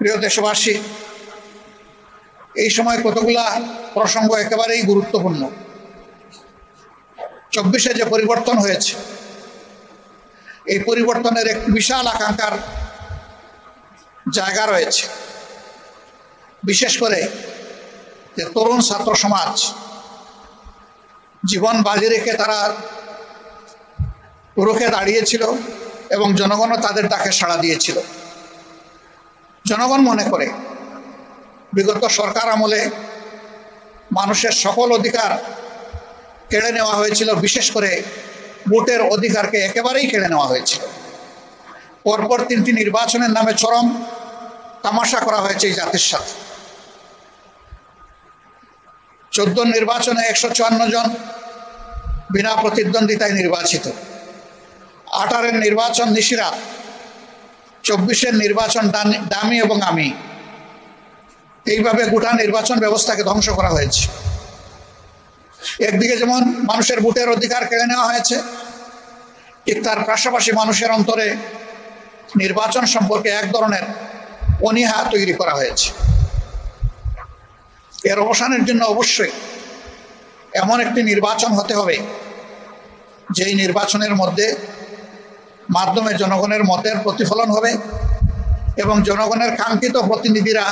প্রিয় দেশবাসী, এই সময় কতগুলা প্রসঙ্গ একেবারেই গুরুত্বপূর্ণ। 24-এ যে পরিবর্তন হয়েছে, এই পরিবর্তনের এক বিশাল আকাঙ্ক্ষার জায়গা রয়েছে। বিশেষ করে যে তরুণ ছাত্র সমাজ জীবন বাজি রেখে তারা রুখে দাঁড়িয়েছিল এবং জনগণও তাদের ডাকে সাড়া দিয়েছিল। জনগণ মনে করে বিগত সরকার আমলে মানুষের সকল অধিকার কেড়ে নেওয়া হয়েছিল, বিশেষ করে ভোটের অধিকারকে একেবারেই কেড়ে নেওয়া হয়েছিল। পরপর 3টি নির্বাচনের নামে চরম তামাশা করা হয়েছে এই জাতির সাথে। 14 নির্বাচনে 154 জন বিনা প্রতিদ্বন্দ্বিতায় নির্বাচিত, 18-এর নির্বাচন নিশিরা, 24-এর নির্বাচন দামি এবং আমি। এইভাবে গোটা নির্বাচন ব্যবস্থাকে ধ্বংস করা হয়েছে। একদিকে যেমন মানুষের ভোটের অধিকার কেড়ে নেওয়া হয়েছে, ঠিক তার পাশাপাশি মানুষের অন্তরে নির্বাচন সম্পর্কে এক ধরনের অনীহা তৈরি করা হয়েছে। এর অবসানের জন্য অবশ্যই এমন একটি নির্বাচন হতে হবে যেই নির্বাচনের মাধ্যমে জনগণের মতের প্রতিফলন হবে এবং জনগণের কাঙ্ক্ষিত প্রতিনিধিরা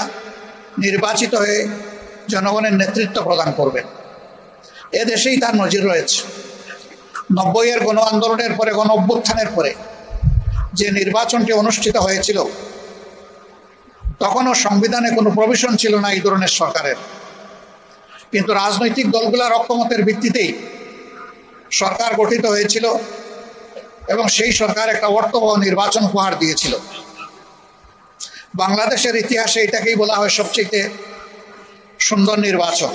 নির্বাচিত হয়ে জনগণের নেতৃত্ব প্রদান করবেন। এদেশেই তার নজির রয়েছে। 90-এর গণ আন্দোলনের পরে, গণ অভ্যুত্থানের পরে যে নির্বাচনটি অনুষ্ঠিত হয়েছিল, তখনও সংবিধানে কোনো প্রভিশন ছিল না এই ধরনের সরকারের। কিন্তু রাজনৈতিক দলগুলোর ঐক্যমতের ভিত্তিতেই সরকার গঠিত হয়েছিল এবং সেই সরকার একটা অর্থবহ নির্বাচন উপহার দিয়েছিল। বাংলাদেশের ইতিহাসে এটাকেই বলা হয় সবচেয়ে সুন্দর নির্বাচন।